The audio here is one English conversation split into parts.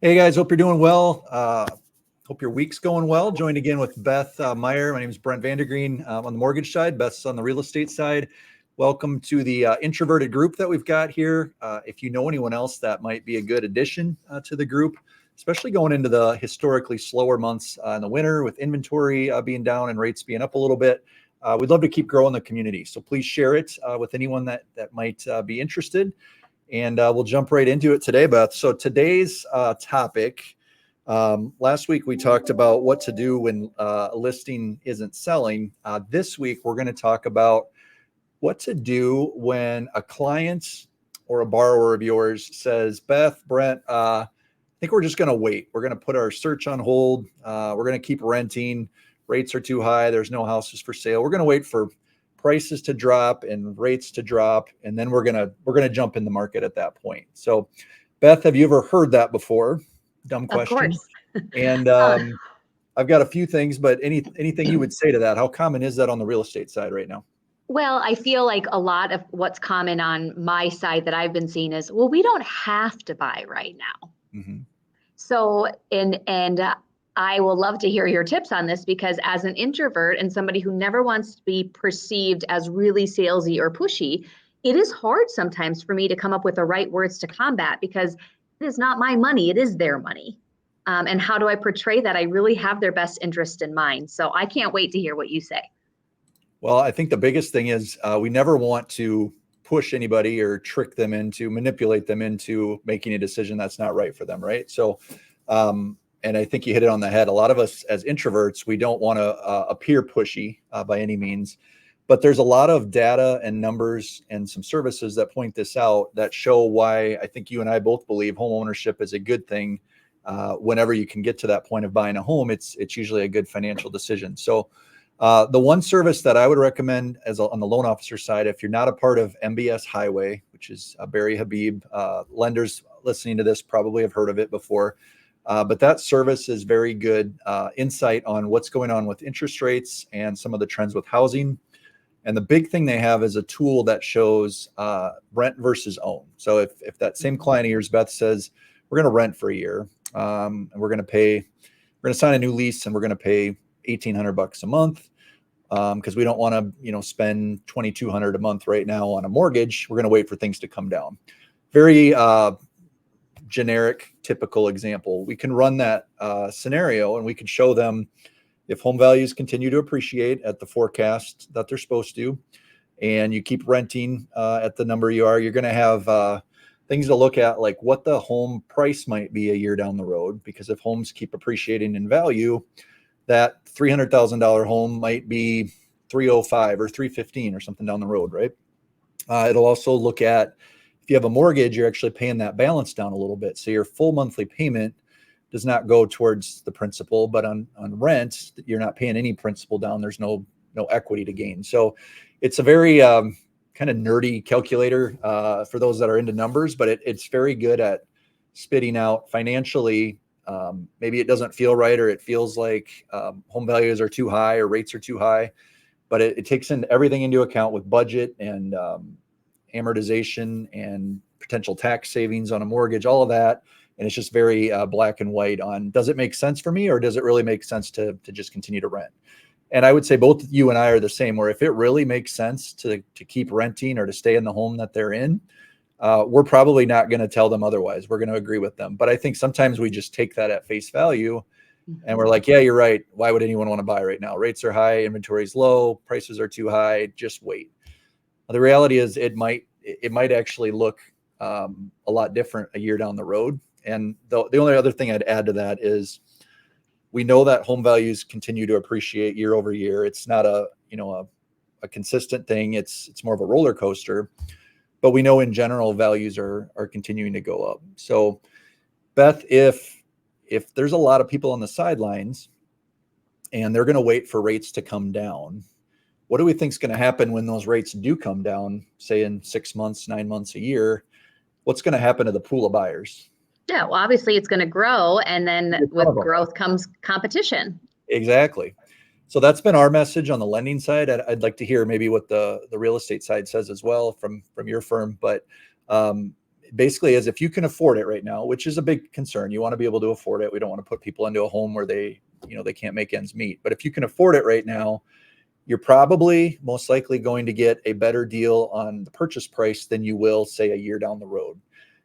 Hey guys, hope you're doing well. Hope your week's going well. Joined again with Beth Meyer. My name is Brent Vandergreen on the mortgage side. Beth's on the real estate side. Welcome to the introverted group that we've got here. If you know anyone else that might be a good addition to the group, especially going into the historically slower months in the winter with inventory being down and rates being up a little bit, we'd love to keep growing the community. So please share it with anyone that might be interested. And we'll jump right into it today, Beth. So today's topic, last week we talked about what to do when a listing isn't selling. This week we're going to talk about what to do when a client or a borrower of yours says, Beth, Brent, I think we're just going to wait. We're going to put our search on hold. We're going to keep renting. Rates are too high. There's no houses for sale. We're going to wait for prices to drop and rates to drop, and then we're gonna jump in the market at that point. So, Beth, have you ever heard that before? Dumb Of question. course. And I've got a few things, but anything you would say to that? How common is that on the real estate side right now? Well, I feel like a lot of what's common on my side that I've been seeing is, well, we don't have to buy right now. Mm-hmm. So, and I will love to hear your tips on this because as an introvert and somebody who never wants to be perceived as really salesy or pushy, it is hard sometimes for me to come up with the right words to combat because it is not my money, it is their money. And how do I portray that I really have their best interest in mind? So I can't wait to hear what you say. Well, I think the biggest thing is we never want to push anybody or trick them into manipulate them into making a decision that's not right for them, right? So, and I think you hit it on the head. A lot of us as introverts, we don't want to appear pushy by any means, but there's a lot of data and numbers and some services that point this out that show why I think you and I both believe home ownership is a good thing. Whenever you can get to that point of buying a home, it's usually a good financial decision. So the one service that I would recommend on the loan officer side, if you're not a part of MBS Highway, which is Barry Habib, lenders listening to this probably have heard of it before. But that service is very good insight on what's going on with interest rates and some of the trends with housing. And the big thing they have is a tool that shows rent versus own. So if that same client of yours, Beth, says, we're going to rent for a year and we're going to sign a new lease and we're going to pay $1,800 a month because we don't want to, spend $2,200 a month right now on a mortgage. We're going to wait for things to come down. Very generic, typical example. We can run that scenario and we can show them if home values continue to appreciate at the forecast that they're supposed to, and you keep renting at the number you are, you're going to have things to look at, like what the home price might be a year down the road. Because if homes keep appreciating in value, that $300,000 home might be 305 or 315 or something down the road, right? It'll also look at if you have a mortgage, you're actually paying that balance down a little bit. So your full monthly payment does not go towards the principal, but on rent, you're not paying any principal down. There's no equity to gain. So it's a very kind of nerdy calculator for those that are into numbers, but it's very good at spitting out financially. Maybe it doesn't feel right, or it feels like home values are too high or rates are too high, but it takes everything into account with budget and amortization and potential tax savings on a mortgage, all of that. And it's just very black and white on, does it make sense for me, or does it really make sense to just continue to rent? And I would say both you and I are the same, where if it really makes sense to keep renting or to stay in the home that they're in, we're probably not going to tell them otherwise. We're going to agree with them. But I think sometimes we just take that at face value and we're like, yeah, you're right. Why would anyone want to buy right now? Rates are high, inventory is low, prices are too high. Just wait. Well, the reality is it might actually look a lot different a year down the road. And the only other thing I'd add to that is we know that home values continue to appreciate year over year. It's not a consistent thing. It's more of a roller coaster. But we know in general values are continuing to go up. So, Beth, if there's a lot of people on the sidelines and they're going to wait for rates to come down, what do we think is going to happen when those rates do come down, say in 6 months, 9 months, a year? What's going to happen to the pool of buyers? Yeah, well, obviously it's going to grow, and then with growth comes competition. Exactly. So that's been our message on the lending side. I'd like to hear maybe what the real estate side says as well from your firm. But basically is if you can afford it right now, which is a big concern, you want to be able to afford it. We don't want to put people into a home where they can't make ends meet. But if you can afford it right now, you're probably most likely going to get a better deal on the purchase price than you will, say, a year down the road.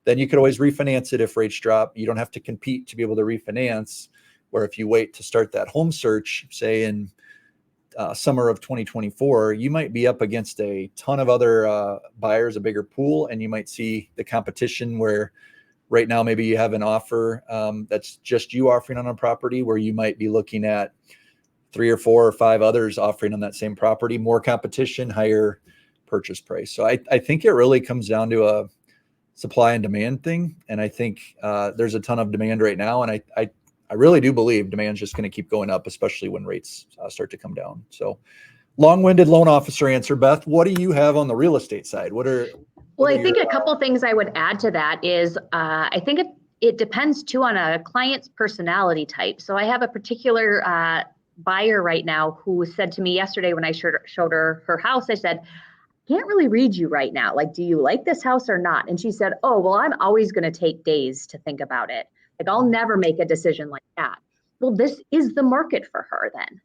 Then you could always refinance it if rates drop. You don't have to compete to be able to refinance, where if you wait to start that home search, say in summer of 2024, you might be up against a ton of other buyers, a bigger pool, and you might see the competition where right now maybe you have an offer that's just you offering on a property, where you might be looking at 3 or 4 or 5 others offering on that same property, more competition, higher purchase price. So I think it really comes down to a supply and demand thing. And I think there's a ton of demand right now. And I really do believe demand's just going to keep going up, especially when rates start to come down. So long-winded loan officer answer. Beth, what do you have on the real estate side? Well, I think a couple things I would add to that is I think it depends too on a client's personality type. So I have a particular buyer right now who said to me yesterday when I showed her house, I said, can't really read you right now. Like, do you like this house or not? And she said, oh, well, I'm always going to take days to think about it. Like, I'll never make a decision like that. Well, this is the market for her then,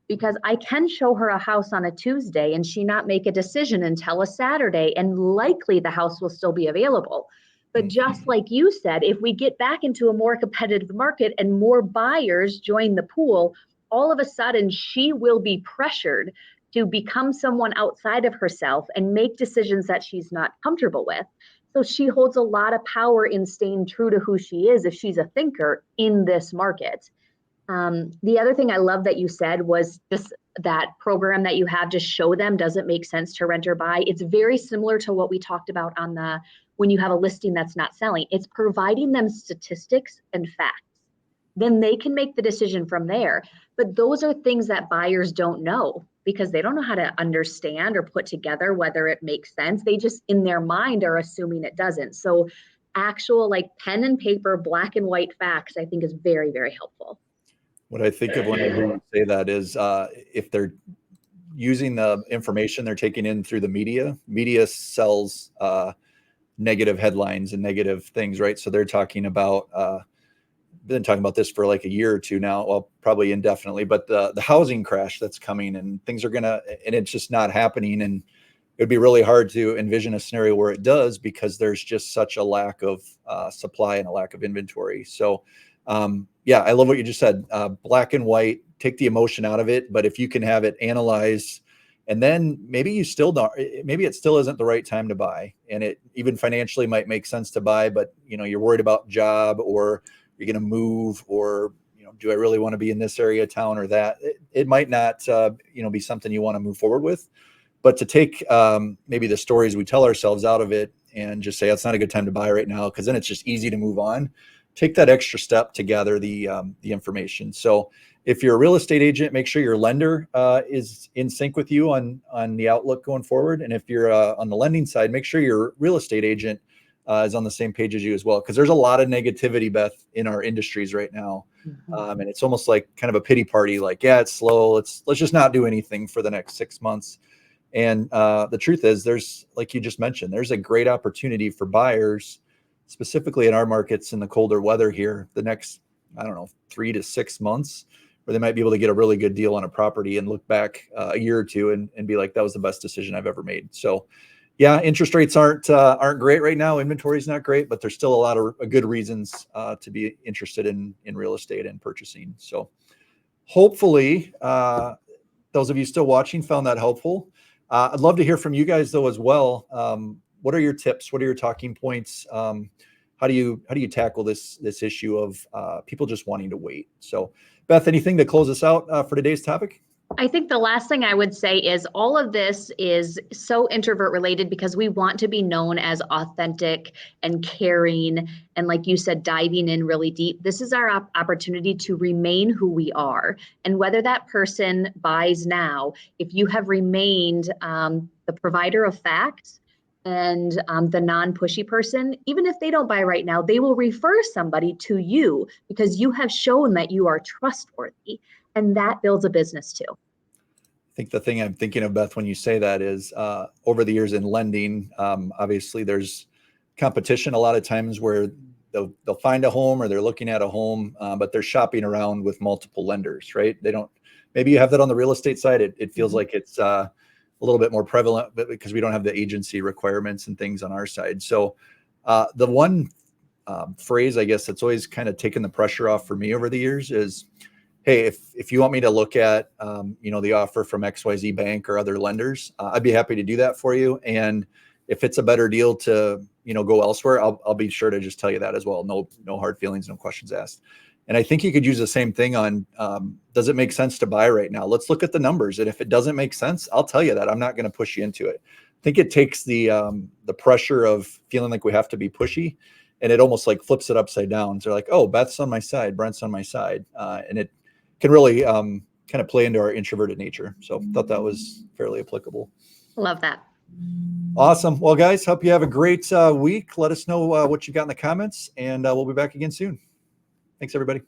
because I can show her a house on a Tuesday and she not make a decision until a Saturday, and likely the house will still be available. But just like you said, if we get back into a more competitive market and more buyers join the pool, all of a sudden she will be pressured to become someone outside of herself and make decisions that she's not comfortable with. So she holds a lot of power in staying true to who she is if she's a thinker in this market. The other thing I love that you said was just that program that you have to show them, does it make sense to rent or buy? It's very similar to what we talked about on when you have a listing that's not selling. It's providing them statistics and facts. Then they can make the decision from there. But those are things that buyers don't know, because they don't know how to understand or put together whether it makes sense. They just in their mind are assuming it doesn't. So actual like pen and paper, black and white facts, I think is very, very helpful. What I think of when I hear you say that is if they're using the information they're taking in through the media sells negative headlines and negative things, right? So they're talking about been talking about this for like a year or two now, well, probably indefinitely, but the housing crash that's coming and things are and it's just not happening. And it would be really hard to envision a scenario where it does, because there's just such a lack of supply and a lack of inventory. So yeah, I love what you just said. Black and white, take the emotion out of it. But if you can have it analyzed, and then maybe it still isn't the right time to buy. And it even financially might make sense to buy, but you're worried about job, or you're going to move, or, do I really want to be in this area of town or that? It might not, be something you want to move forward with. But to take maybe the stories we tell ourselves out of it and just say, it's not a good time to buy right now, because then it's just easy to move on. Take that extra step to gather the information. So if you're a real estate agent, make sure your lender is in sync with you on the outlook going forward. And if you're on the lending side, make sure your real estate agent is on the same page as you as well, because there's a lot of negativity, Beth, in our industries right now. And it's almost like kind of a pity party, like, yeah, it's slow, let's just not do anything for the next 6 months. And the truth is, there's, like you just mentioned, there's a great opportunity for buyers, specifically in our markets in the colder weather here, the next, 3 to 6 months, where they might be able to get a really good deal on a property and look back a year or two and be like, that was the best decision I've ever made. So yeah, interest rates aren't great right now. Inventory is not great, but there's still a lot of good reasons to be interested in real estate and purchasing. So hopefully those of you still watching found that helpful. I'd love to hear from you guys though as well. What are your tips? What are your talking points? How do you tackle this issue of people just wanting to wait? So Beth, anything to close us out for today's topic? I think the last thing I would say is all of this is so introvert related because we want to be known as authentic and caring. And like you said, diving in really deep. This is our opportunity to remain who we are. And whether that person buys now, if you have remained the provider of facts and the non-pushy person, even if they don't buy right now, they will refer somebody to you because you have shown that you are trustworthy. And that builds a business too. I think the thing I'm thinking of, Beth, when you say that is over the years in lending, obviously there's competition a lot of times where they'll find a home or they're looking at a home, but they're shopping around with multiple lenders, right? They don't, maybe you have that on the real estate side. It feels like it's a little bit more prevalent, but because we don't have the agency requirements and things on our side. So the one phrase, I guess, that's always kind of taken the pressure off for me over the years is, hey, if you want me to look at, the offer from XYZ Bank or other lenders, I'd be happy to do that for you. And if it's a better deal to, go elsewhere, I'll be sure to just tell you that as well. No hard feelings, no questions asked. And I think you could use the same thing on, does it make sense to buy right now? Let's look at the numbers. And if it doesn't make sense, I'll tell you that. I'm not going to push you into it. I think it takes the pressure of feeling like we have to be pushy, and it almost like flips it upside down. So like, oh, Beth's on my side, Brent's on my side. And it can really kind of play into our introverted nature. So thought that was fairly applicable. Love that. Awesome. Well, guys, hope you have a great week. Let us know what you got in the comments, and we'll be back again soon. Thanks, everybody.